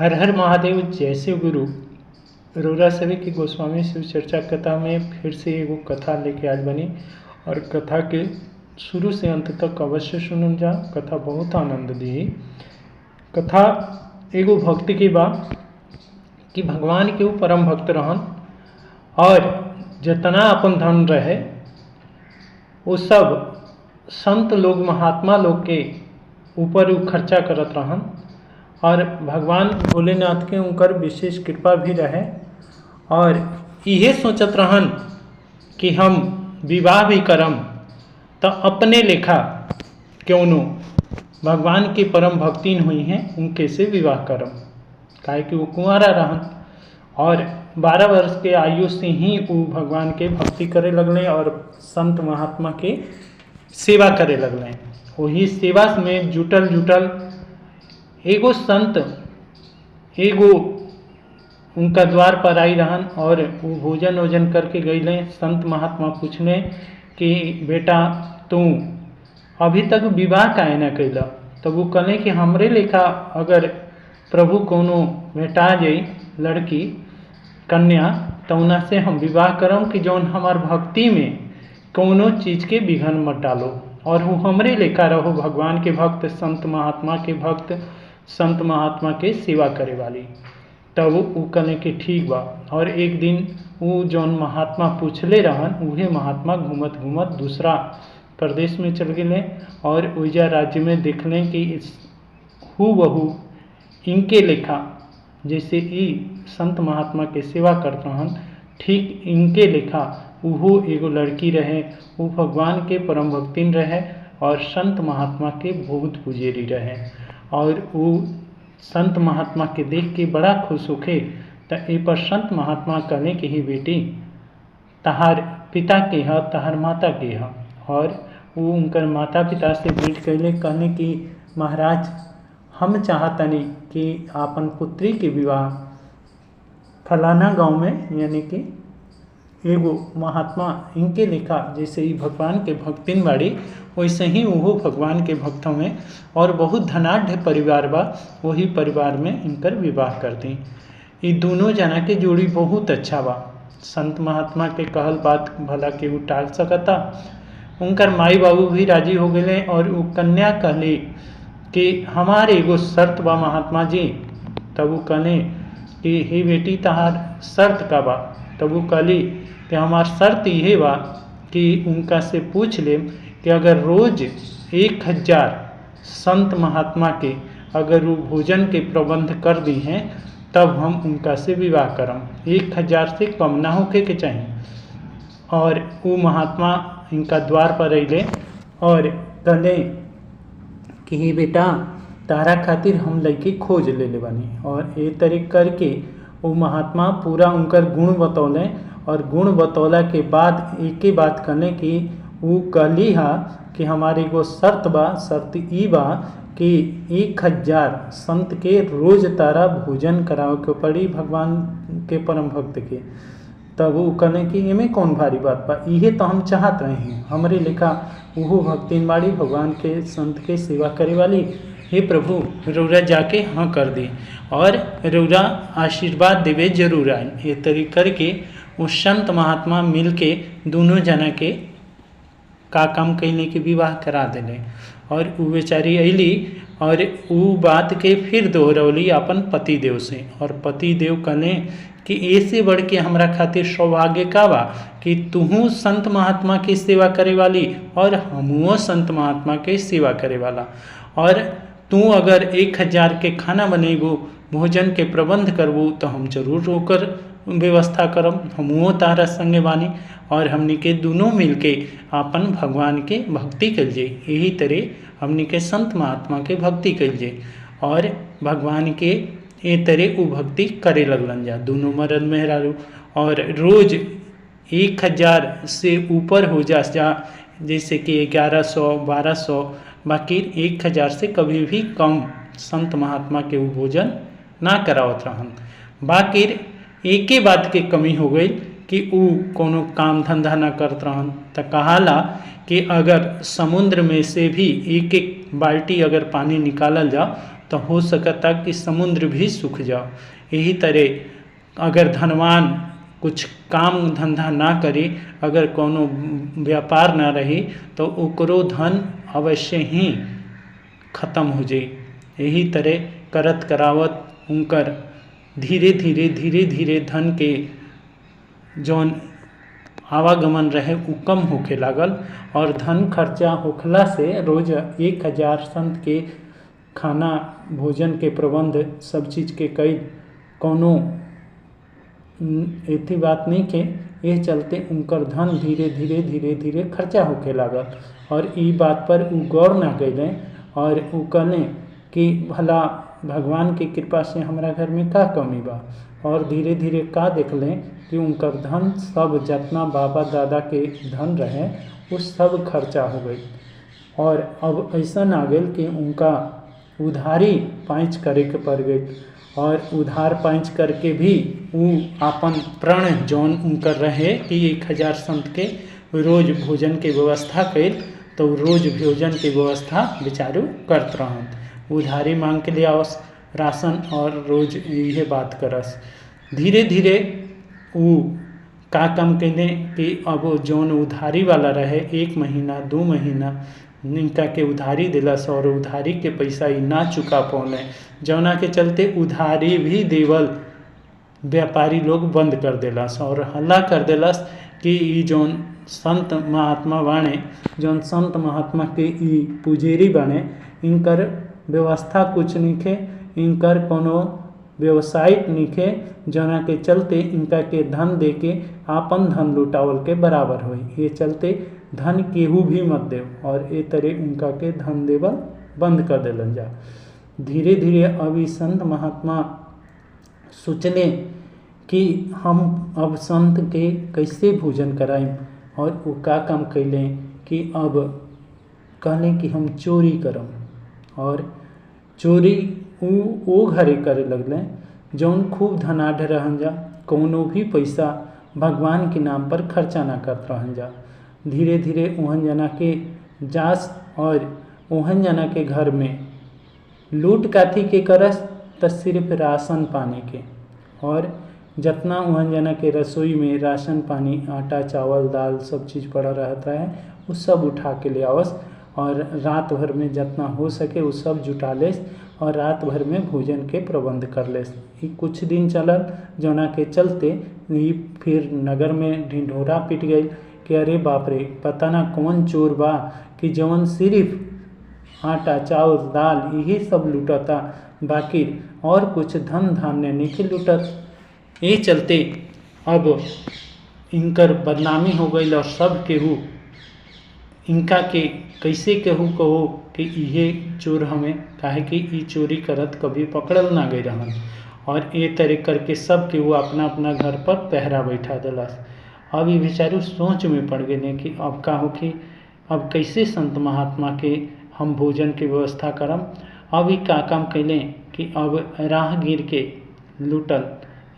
हर हर महादेव। जैसे गुरु रौरा सभी की गोस्वामी शिव चर्चा कथा में फिर से एगो कथा लेके आज बनी और कथा के शुरू से अंत तक अवश्य सुनल जा। कथा बहुत आनंद दी। कथा एगो भक्ति की बा कि भगवान के वो परम भक्त रहन और जितना अपन धन रहे वो सब संत लोग महात्मा लोग के ऊपर वो खर्चा करत रहन और भगवान भोलेनाथ के उनकर विशेष कृपा भी रहे और इहे सोचत रहन कि हम विवाह भी करम तो अपने लेखा क्यों नो भगवान की परम भक्तिन हुई हैं उनके से विवाह करम। काहे कि वो कुंवारा रहन और 12 वर्ष के आयु से ही वो भगवान के भक्ति करे लगले और संत महात्मा के सेवा करे लगले। वही सेवा में जुटल एगो संत एगो उनका द्वार पर आई रहन और वो भोजन वोजन करके गईले। संत महात्मा पूछले कि बेटा तू अभी तक विवाह काहे न कैला। तब वो कहले कि हमरे लेखा अगर प्रभु कोनो भेटा जाई लड़की कन्या तो उना से हम विवाह करम कि जौन हमार भक्ति में कोनो चीज़ के विघन मत डालो और वो हमरे लेखा रहो भगवान के भक्त संत महात्मा के भक्त संत महात्मा के सेवा करे वाली। तब वो कहने के ठीक बा। और एक दिन वो जौन महात्मा पूछले रहन उहे महात्मा घूमत घूमत दूसरा प्रदेश में चल गए और ओइजा राज्य में देखले कि हूबहू इनके लेखा जैसे ई संत महात्मा के सेवा करते रहन ठीक इनके लेखा वो एगो लड़की रहे। वो भगवान के परम भक्तिन रहे और संत महात्मा के बहुत पुजेरी रहे और वो संत महात्मा के देख के बड़ा खुश होखे। तो ए पर संत महात्मा कहने कि ही बेटी तहार पिता के ह तहार माता के ह। और वो उनकर माता पिता से भेंट कैले कहने कि महाराज हम चाहतनी कि आपन पुत्री के विवाह फलाना गांव में यानी कि एगो महात्मा इनके लेखा जैसे ही भगवान के भक्तिन बाड़ी वैसे ही वो भगवान के भक्तों में और बहुत धनाढ़ परिवार बा वही परिवार में इनकर विवाह कर दी। ये दोनों जना के जोड़ी बहुत अच्छा बा। संत महात्मा के कहल बात भला के टाल सकता। उनकर माई बाबू भी राजी हो गए और वो कन्या कहले कि हमारे एगो शर्त बा महात्मा जी। तब वो कहले कि हे बेटी तहार शर्त का बा। तब वो कहली कि हमार शर्त ये बा कि उनका से पूछ ले कि अगर रोज 1000 संत महात्मा के अगर वो भोजन के प्रबंध कर दी हैं तब हम उनका से विवाह करम। 1000 से कम ना होके के चाहिए। और वो महात्मा इनका द्वार पर अइले और कहले कि हे बेटा तारा खातिर हम लड़की खोज ले बानी। और ये तरीके करके वो महात्मा पूरा उनकर गुण बतौले और गुण बतौला के बाद एक ही बात कहने कि वो कहली हा कि हमारी एगो शर्त बा। शर्त ई बा कि 1000 संत के रोज तारा भोजन करावे के पड़ी भगवान के परम भक्त के। तब वो कहने कि इमें कौन भारी बात बा। इहे तो हम चाहत रहे हैं हमरे लेखा वो भक्तिन बाड़ी भगवान के संत के सेवा करे वाली। हे प्रभु रौरा जाके हाँ कर दी और रौरा आशीर्वाद देवे जरूर आए। ये तरीके करके वो संत महात्मा मिल के दोनों जना के का काम कैले के विवाह करा दिले। और वो बेचारी अली और वो बात के फिर दोहरौली अपन पति देव से। और पति देव कहले कि ऐसे बढ़ के हमरा खातिर सौभाग्य का बा कि तुहू संत महात्मा की सेवा करे वाली और हमहुओ संत महात्मा के सेवा करे वाला। और तू अगर 1000 के खाना बनेबू भोजन के प्रबंध करबू तो हम जरूर होकर व्यवस्था करम। हमहुओ तारा संगे बानी और हमनी के दोनों मिलके अपन भगवान के भक्ति कल जाए। यही तरह हमनी के संत महात्मा के भक्ति कल जाए और भगवान के ये तरह वो भक्ति करे लगलन जा दोनों मर्द मेहरारू। और रोज 1000 से ऊपर हो जा जैसे कि 1100 1200 बाकी 1000 से कभी भी कम संत महात्मा के वो भोजन ना करावत रहन। बाकी एक ही बात के कमी हो गई कि वो कोनो काम धंधा ना करत रहन। तो कहाला कि अगर समुद्र में से भी एक बाल्टी अगर पानी निकालल जा तो हो सकता कि समुद्र भी सूख जाओ। यही तरह अगर धनवान कुछ काम धंधा ना करी, अगर कोनो व्यापार ना रही, तो ओकरो धन अवश्य ही खत्म हो जाई। यही तरह करत करावत उनकर धीरे धीरे धन के जौन आवागमन रहे उ कम होखे लागल, और धन खर्चा होखला से रोज 1000 संत के खाना भोजन के प्रबंध सब चीज़ के कई कोनो ऐसी बात नहीं के। ये चलते उनकर धन धीरे धीरे खर्चा होखे लागल, और ई बात पर उ गौर ना कैले, और उ कहले कि भला भगवान की कृपा से हमारा घर में का कमी बा। और धीरे धीरे का देखलें कि उनकर धन सब जितना बाबा दादा के धन रहे वो सब खर्चा हो गई, और अब ऐसा आ गई कि उनका उधारी पैंच करे के पड़ गई, और उधार पैंच करके भी वो अपन प्रण जौन उनकर रहे कि 1000 संत के रोज भोजन के व्यवस्था कैल, तो रोज भोजन के व्यवस्था बेचारू करत रहन। उधारी मांग के लिए आवस राशन, और रोज यह बात करस। धीरे धीरे वो का काम कैले कि अब जौन उधारी वाला रहे 1 महीना 2 महीना इनका के उधारी दिलस, और उधारी के पैसा ही ना चुका पौले, जौना के चलते उधारी भी देवल व्यापारी लोग बंद कर दिलस, और हल्ला कर दिलस कि ई जौन संत महात्मा बाणे, जौन संत महात्मा के ई पुजेरी बाणे, इनकर व्यवस्था कुछ निखे, इनकर कोनो व्यवसायिक निखे, जना के चलते इनका के धन दे के आपन धन लुटावल के बराबर होई। ये चलते धन केहू भी मत दे, और ए तरह उनका के धन देवल बंद कर देलन जा। धीरे धीरे अब संत महात्मा सोचले कि हम अब संत के कैसे भोजन कराएं, और वो का काम कैले कि अब कहले कि हम चोरी करम, और चोरी वो घरे करे लगले जौन खूब धनाढ़ रहन जा, कोनो भी पैसा भगवान के नाम पर खर्चा ना करत रहन जा। धीरे धीरे ओहन जना के जास, और ओहन जना के घर में लूट काथी के करस त सिर्फ राशन पानी के, और जितना ओहन जना के रसोई में राशन पानी आटा चावल दाल सब चीज़ पड़ा रहता है वो सब उठा के ले आवस, और रात भर में जितना हो सके वो सब जुटा लेस, और रात भर में भोजन के प्रबंध कर लेस। ये कुछ दिन चलल, जना के चलते ये फिर नगर में ढिंढोरा पिट गई कि अरे बाप रे, पता ना कौन चोर बा कि जवन सिर्फ आटा चावल दाल यही सब लूटता, बाकी और कुछ धन धान्य नहीं लूटत। ये चलते अब इनकर बदनामी हो गई, और सब केहू इनका के कैसे केहू कहो कि ये चोर हमें, काहे कि ई चोरी करत कभी पकड़ल ना गई रहन, और ये तरह करके सब केहू अपना अपना घर पर पहरा बैठा दिलस। अब ये बेचारू सोच में पड़ गए कि अब का हो कि अब कैसे संत महात्मा के हम भोजन की व्यवस्था करम। अब ये का काम कैले कि अब राहगीर के लूटल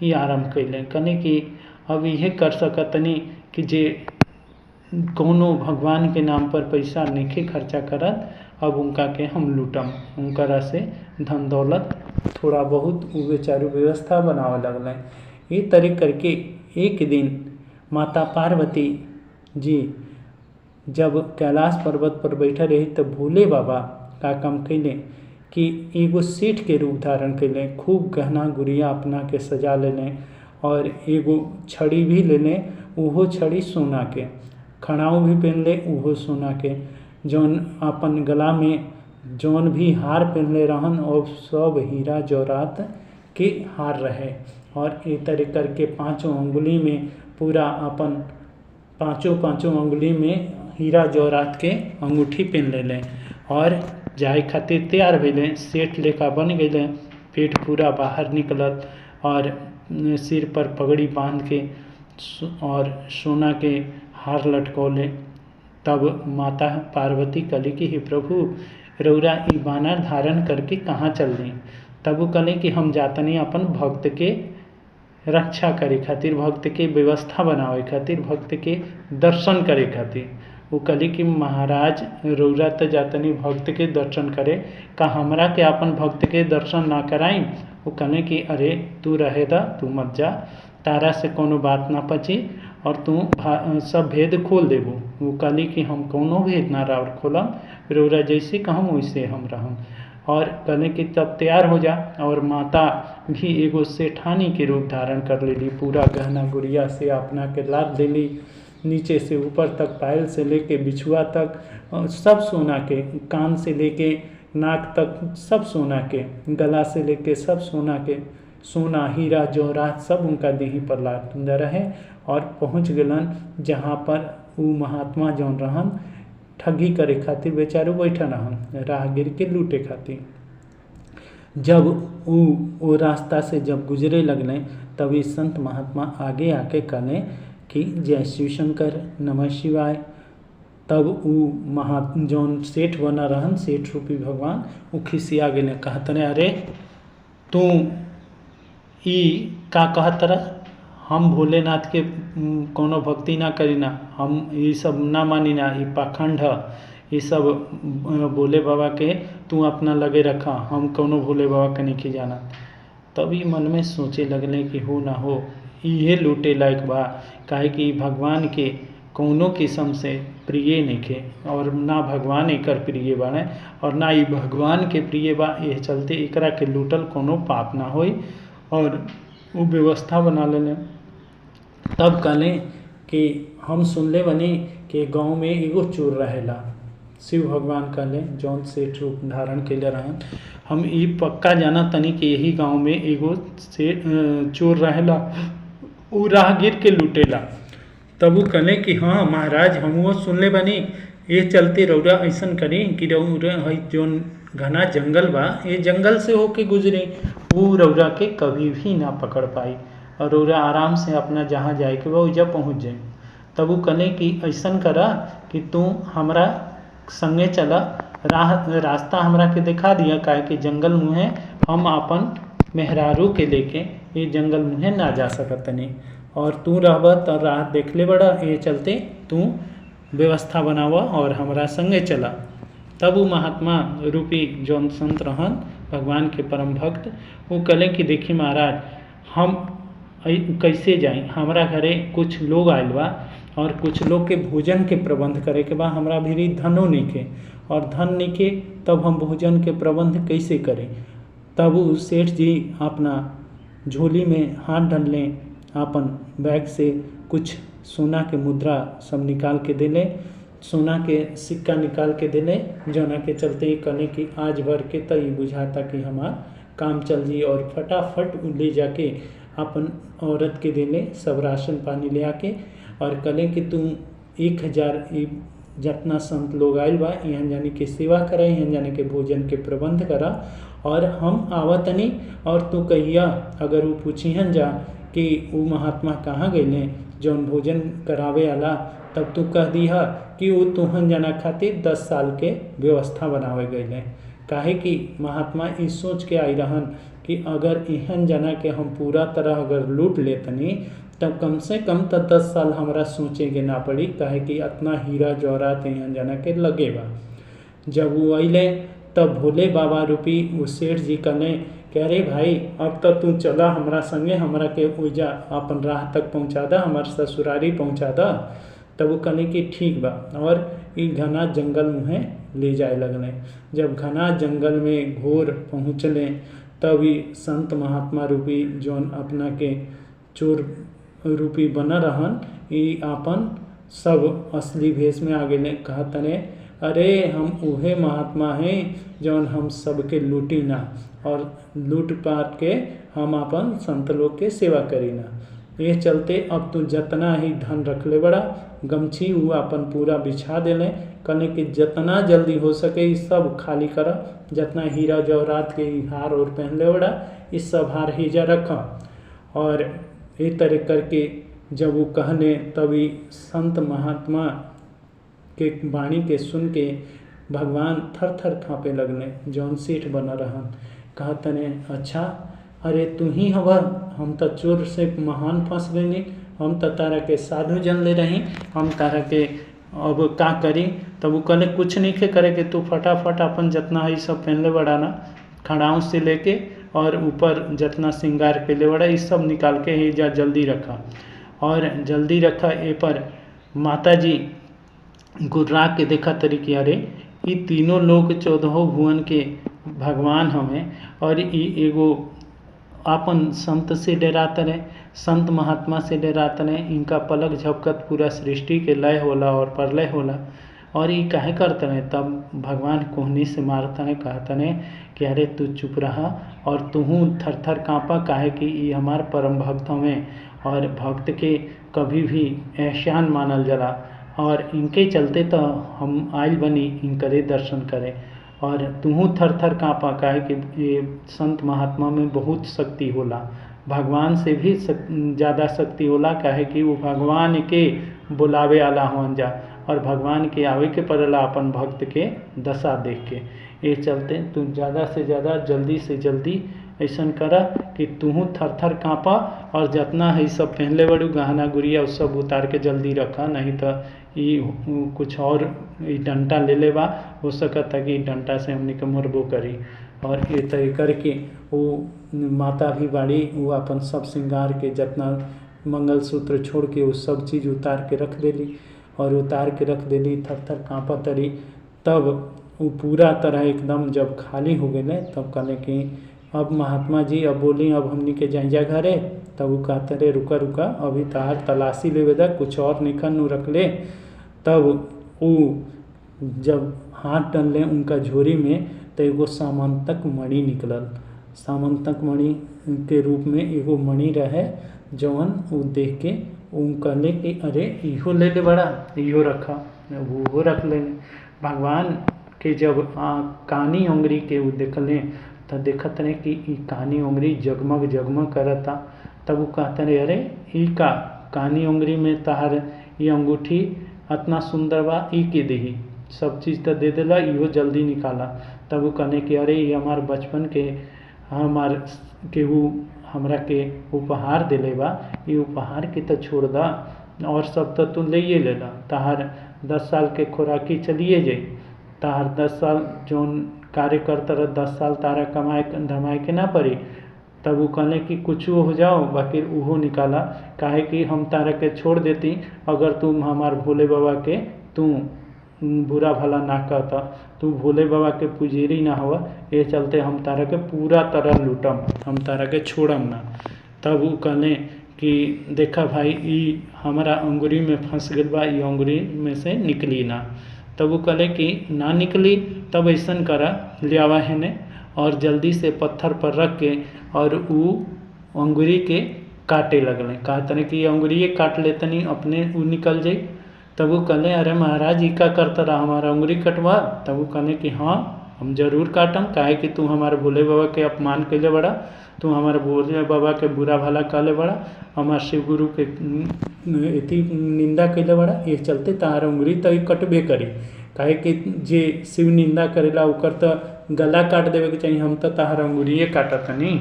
ही आरम्भ कैले, कहने कि अब यह कर सकतनी कि जे कोनो भगवान के नाम पर पैसा नहीं खर्चा करत, अब उनका के हम लूटम, उनकरा से धन दौलत थोड़ा बहुत वो बेचारू व्यवस्था बनावे लगल। ये तरह करके एक दिन माता पार्वती जी जब कैलाश पर्वत पर बैठे रही, तो भोले बाबा का काम कैले कि एगो सेठ के रूप धारण कैले, खूब गहना गुड़िया अपना के सजा लेने, और एगो छड़ी भी लेने, उहो छड़ी सोना के, खड़ाऊ भी पहन ले उहो सोना के, जौन अपन गला में जौन भी हार पहनले रहन और सब हीरा जौरात के हार रहे, और ए तरह करके 5 अंगुली में पूरा अपन 5 अंगुली में हीरा जौरात के अंगूठी पहन ले, और जाए खातिर तैयार भैले, सेठ लेखा बन गए, पेट पूरा बाहर निकलल, और सिर पर पगड़ी बांध के और सोना के हार लटकौले। तब माता पार्वती कहली कि हे प्रभु, रौरा ई बानर धारण करके कहाँ चल रही। तब वो कहले कि हम जातनी अपन भक्त के रक्षा करे खातिर, भक्त के व्यवस्था बनावे खातिर, भक्त के दर्शन करे खातिर। वो कहली कि महाराज रौरा तो जातनी भक्त के दर्शन करे, का हमरा के अपन भक्त के दर्शन ना कराई। वो कहने कि अरे तू रहे दा, तू मत जा, तारा से कोनो बात ना पची और तू सब भेद खोल देबू। वो कहली कि हम कोनो भेद ना राउर खोलम, रौरा जैसे कहम वैसे हम रहम। और कहने कि तब तैयार हो जा। और माता भी एगो सेठानी के रूप धारण कर लेली, पूरा गहना गुड़िया से अपना के लाद देली, नीचे से ऊपर तक, पायल से लेके बिछुआ तक सब सोना के, कान से लेके नाक तक सब सोना के, गला से लेके सब सोना के, सोना हीरा जवाहरात सब उनका देही पर लाद रहे। और पहुँच गलन जहाँ पर वो महात्मा जौन रहन ठगी करे खातिर बेचारू बैठा रहन, राहगीर के लूटे खातिर। जब वो रास्ता से जब गुजरे लगले तभी संत महात्मा आगे आके कहले कि जय शिव शंकर, नमः शिवाय। तब वो जौन सेठ बना रहन, सेठ रूपी भगवान, वो खिसिया गए, कहतने अरे तू ई का कहत रह, हम भोलेनाथ के कोनो भक्ति ना करी ना, हम ये सब ना मानी ना, ये पाखंड है, ये सब भोले बाबा के तू अपना लगे रखा, हम कोनो भोले बाबा के नहीं जाना। तभी मन में सोचे लगले कि हो ना हो ये लूटे लायक बा, काहे कि भगवान के कौनो किस्म से प्रिय नहीं खे और ना भगवान एकर प्रिय बाने और ना ही भगवान के प्रिय बा। ये चलते एकरा के लूटल कोनो पाप ना होई और वो व्यवस्था बना लेले। तब कहले कि हम सुनले बनी कि गांव में एगो चोर रहेला। शिव भगवान कहले जौन सेठ रूप धारण कैले रहन, हम ई पक्का जाना तनी कि यही गांव में एगो से चोर रहेला, उ राहगीर के लूटेला। तब वो कहले कि हाँ महाराज हमहू सुनले बनी, ये चलते रौरा ऐसन करी कि रौरा जौन घना जंगल बा, ये जंगल से होके गुजरे, वो रौरा के कभी भी ना पकड़ पाई और रौरा आराम से अपना जहाँ जाए के वो जब पहुँच जाए। तब वो कहले कि ऐसन करा कि तू हमरा संगे चला, रास्ता हमरा के दिखा दिया, काहे कि जंगल मुहे हम अपन मेहरारू के लेके ये जंगल मुहे ना जा सकतनी और तू रहबा तो राह देख ले बड़ा, ये चलते तू व्यवस्था बनावा और हमरा संगे चला। तब वो महात्मा रूपी जौन संत रहन भगवान के परम भक्त, वो कहले कि देखी महाराज हम कैसे जाएं, हमरा घरे कुछ लोग आयल बा और कुछ लोग के भोजन के प्रबंध करे के बा, हमरा भी धनो नहीं के और धन नहीं के, तब हम भोजन के प्रबंध कैसे करें। तब वो सेठ जी अपना झोली में हाथ डालने, अपन बैग से कुछ सोना के मुद्रा सब निकाल के देले, सोना के सिक्का निकाल के देले, जौना के चलते ही कहने कि आज भर के तो ये बुझाता कि हमार काम चल जी। और फटाफट ले जाके अपन औरत के देले सब राशन पानी ले आके और कहले कि तुम 1000 जितना संत लोग आयल बा यहाँ जाने के सेवा करा, यहाँ जाने के भोजन के प्रबंध करा और हम आवतनी। और तू कहिया अगर वो पूछिहन जा कि वो महात्मा कहाँ गए जौन भोजन करावे आला, तब तू कह दिहा कि वो तुहन जना खातिर 10 साल के व्यवस्था बनावे गए, काहे कि महात्मा इस सोच के आई रहन कि अगर एहन जना के हम पूरा तरह अगर लूट लेतनी तब कम से कम तो 10 साल हमरा सोचेंगे ना पड़ी, काहे कि इतना हीरा जवाहरात एहन जना के लगे बा। जब वो अइले तब भोले बाबा रूपी वो सेठ जी कहने कि अरे भाई अब तो तू चला हमरा संगे, हमरा के ओइजा अपन राह तक पहुँचा दा, हमार ससुरारी पहुँचा दा। तब वो कहने कि ठीक बा और ये घना जंगल मुहे ले जाए लगले। जब घना जंगल में घोर पहुँचले तभी संत महात्मा रूपी जौन अपना के चोर रूपी बना रहन, ये आपन सब असली भेष में आ गए। कहतने अरे हम उहे महात्मा हैं जौन हम सबके लूटी ना और लूट पाट के हम अपन संत लोग के सेवा करी ना। ये चलते अब तू जितना ही धन रख ले बड़ा, गमछी वो अपन पूरा बिछा देले, कहने कि जितना जल्दी हो सके ये सब खाली करा, जितना हीरा जवाहरात के हार और पहन ले बड़ा ये सब हार हीजा रखा। और ये तरह करके जब वो कहने तभी संत महात्मा के वाणी के सुन के भगवान थर थर काँपे लगने। जौन सेठ बना रहन कहतने अच्छा अरे तू ही हवा, हम तो चोर से महान फंस गए, हम तो तारा के साधु जन ले रही, हम तारा के अब का करी। तब वो कहले कुछ नहीं के करे कि तू फटाफट अपन जितना है सब पहनले बड़ा ना, खड़ाऊ से लेके और ऊपर जितना श्रृंगार के ले बड़ा, ये सब निकाल के ही जा जल्दी रखा। और जल्दी रखा ए पर माता जी गुर्रा के देखा तरी कि अरे ये तीनों लोग 14 भुवन के भगवान हमें, और ये एगो आपन संत से डरात रहे, संत महात्मा से डरात रहे। इनका पलक झपकत पूरा सृष्टि के लय होला और प्रलय होला, और ये काहे करते हैं। तब भगवान कोहनी से मारता है, कहता है कि अरे तू चुप रहा और तुहू थर थर काँपा, काहे कि ये हमार परम भक्त हमें, और भक्त के कभी भी एहसान मानल जला, और इनके चलते तो हम आइल बनी इनकरे दर्शन करें। और तुहू थर थर काँपा, काहे कि ये संत महात्मा में बहुत शक्ति होला, भगवान से भी ज़्यादा शक्ति होला, काहे कि वो भगवान के बुलावे आला होन जा, और भगवान के आवे के पड़ला अपन भक्त के दशा देख के। ये चलते तू ज़्यादा से ज़्यादा जल्दी से जल्दी ऐसा करा कि तुहू थर थर काँपा, और जितना है सब पहनले बड़ू गहना गुड़िया उस सब उतार के जल्दी रखा, नहीं तो ये कुछ और ये डंटा ले लेबा, हो सकता कि डंटा से हमने के मरबो करी। और ये तय करके वो माता भी बाड़ी, वो अपन सब श्रृंगार के जितना मंगलसूत्र छोड़ के वो सब चीज़ उतार के रख देली, और उतार के रख देली, थर थर काँपा तरी। तब वो पूरा तरह एकदम जब खाली हो गए तब कहले कि अब महात्मा जी अब बोली अब हमनी के जाइजा घरे। तब वो कहते रे रुका रुका अभी तार तलाशी लेवे दा, कुछ और निखन नु रख ले। तब वो जब हाथ डालले उनका झोरी में तो एगो सामंतक मणि निकलल। सामंतक मणि के रूप में एगो मणि रहे, जवन वो देख के वो कहले कि अरे इहो ले ले बड़ा, इहो रखा, वो रख ले। भगवान के जब कानी उंगरी के वो देखले तो देखत रहे कि ई कानी उंगरी जगमग जगमग करता। तब वो कहते रहे अरे ई का कानी उंगरी में तहार ये अंगूठी इतना सुंदर बा, ई के देही, सब चीज़ तो दे देला, इहो जल्दी निकाला। तब वो कहने कि अरे ये हमार बचपन के हमार के वो हमरा के उपहार दिले बा, ये उपहार के तो छोड़ दा, और सब तो तू ले लेला, तहार 10 साल के खुराकी चलिए जाई, तहार 10 साल जौन कार्य करता रह 10 साल तारा कमाए धमाए के ना पड़ी। तब वो कहले कि कुछ हो जाओ बाकी उहो निकाला, काहे कि हम तारा के छोड़ देती अगर तुम हमार भोले बाबा के तू बुरा भला ना कहता, तू भोले बाबा के पुजेरी ना हुआ, ये चलते हम तारा के पूरा तरह लूटम, हम तारा के छोड़म ना। तब वो कहले कि देखा भाई ई हमारा अंगुरी में फंस गई बा, ये अंगुरी में से निकली ना। तब वो कहले कि ना निकली, तब ऐसा करा लियावा है ने, और जल्दी से पत्थर पर रख के और वो अंगुरी के काटे लगले, कहते कि अंगुरी काट ले तनी अपने वो निकल जाई। तब वो कहले अरे महाराज ई का करता रहा, हमारा अंगुरी कटवा। तब वो कहले कि हाँ हम जरूर काटम, काहे कि तू हमारे भोले बाबा के अपमान कैले बड़ा, तू हमारे भोले बाबा के बुरा भला कहले बड़ा, हमारे शिव गुरु के इतनी निंदा कैले बड़ा, ये चलते तार अंगुरी तो कटबे करी, काहे कि जे शिव निंदा करेला ओकर तो गला काट देवे के चाहिए, हम तो तार अंगुरिये काटत नहीं।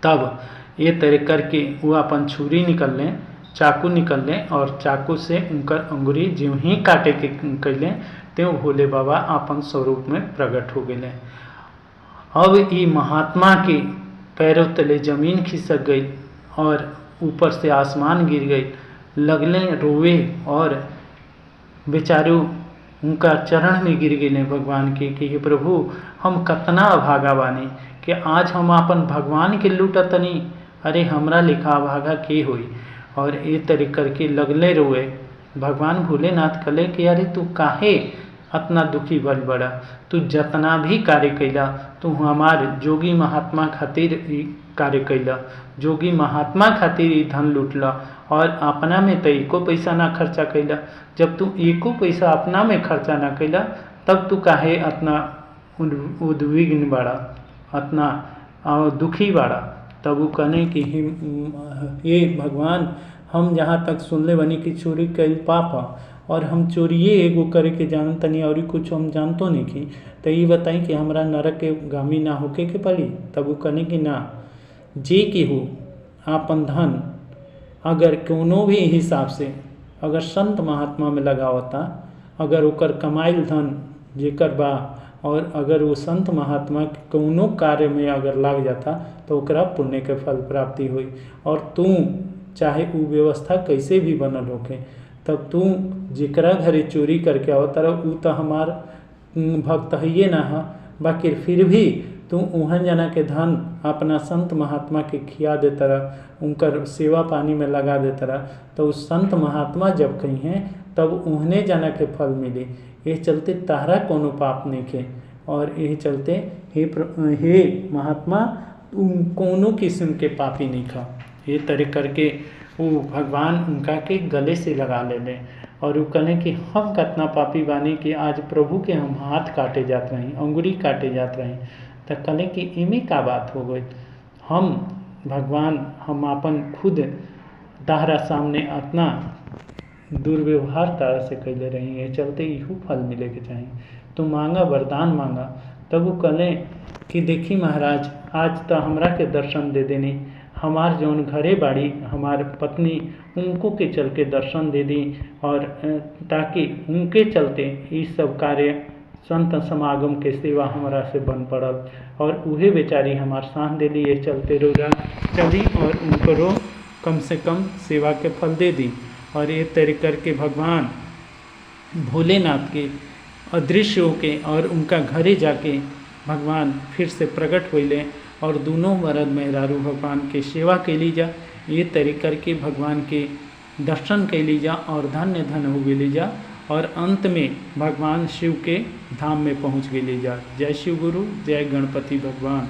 तब ये तरह करके वो अपन छुरी निकल लें, चाकू निकल लें, और चाकू से उनकर अंगुरी ज्यों ही काटे के कैले त्यों भोले बाबा अपन स्वरूप में प्रकट हो गए। अब ये महात्मा के पैरों तले जमीन खिसक गई और ऊपर से आसमान गिर गई, लगले रोवे और बेचारू उनका चरण में गिर गए भगवान के कि हे प्रभु हम कतना अभागा बानी कि आज हम अपन भगवान के लूटतनी, अरे हमरा लिखा अभागा के होई। और ये तरह करके लगले रोए। भगवान भोलेनाथ कहले कि अरे तू काहे इतना दुखी बल बड़ा, तू जितना भी कार्य कैला तू हमार जोगी महात्मा खातिर कार्य कैला, जोगी महात्मा खातिर ही धन लूटला और अपना में तो एको पैसा ना खर्चा कैला। जब तू एको पैसा अपना में खर्चा ना कैला तब तू काहे इतना उद्विग्न बड़ा, इतना दुखी बड़ा। तब वो कहने कि ये भगवान हम जहाँ तक सुनले बनी कि चोरी कैल पाप है और हम चोरिए एगो करे के जान तनी और कुछ हम जानतो नहीं कि, तो ये बताई कि हमरा नरक के गामी ना होके के पड़ी। तब वो कहने कि ना, जे के हो आपन धन अगर कोनो भी हिसाब से अगर संत महात्मा में लगावता, अगर ओकर कमाइल धन जेकर बा और अगर वो संत महात्मा के कौनो कार्य में अगर लग जाता तो ओकरा पुण्य के फल प्राप्ति हुई। और तू चाहे वो व्यवस्था कैसे भी बनल होके, तब तू जेकरा घरे चोरी करके आवता रह ऊ तो हमार भक्त है ना है, बाकी फिर भी तू उहन जना के धन अपना संत महात्मा के खिया देता रह, उनकर सेवा पानी में लगा देता रह, तो उस संत महात्मा जब कहीं हैं तब उहने जना के फल मिले। ये चलते तारा कोनो पाप नहीं के, और यही चलते हे महात्मा तुम कोनो किस्म के पापी नहीं खा। ये तरह करके वो भगवान उनका के गले से लगा ले और वो कहने कि हम कितना पापी बानी कि आज प्रभु के हम हाथ काटे जात रही, अंगुरी काटे जात रही। तो कहले कि इमे का बात हो गई, हम भगवान हम अपन खुद तारा सामने इतना दुर्व्यवहार तारा से कैले रही है, चलते इहू फल मिले के चाहिए, तो मांगा वरदान मांगा। तब वो कहले कि देखी महाराज आज तो हमरा के दर्शन दे देनी, हमार जौन घरे बाड़ी हमार पत्नी उनको के चल के दर्शन दे दी, और ताकि उनके चलते ये सब कार्य संत समागम के सेवा हमारा से बन पड़ल, और उहे बेचारी हमार साथ दे दी। ये चलते रोजा चली और उनको कम से कम सेवा के फल दे दी। और ये तरह करके भगवान भोलेनाथ के अदृश्य होके और उनका घरे जाके भगवान फिर से प्रकट होइले और दोनों मर्द मेहरारू भगवान के सेवा के ली जा। ये तरह करके भगवान के दर्शन के ली जा और धन्य धन हो गए ली जा, और अंत में भगवान शिव के धाम में पहुँच गए ली जा। जय शिव गुरु, जय गणपति भगवान।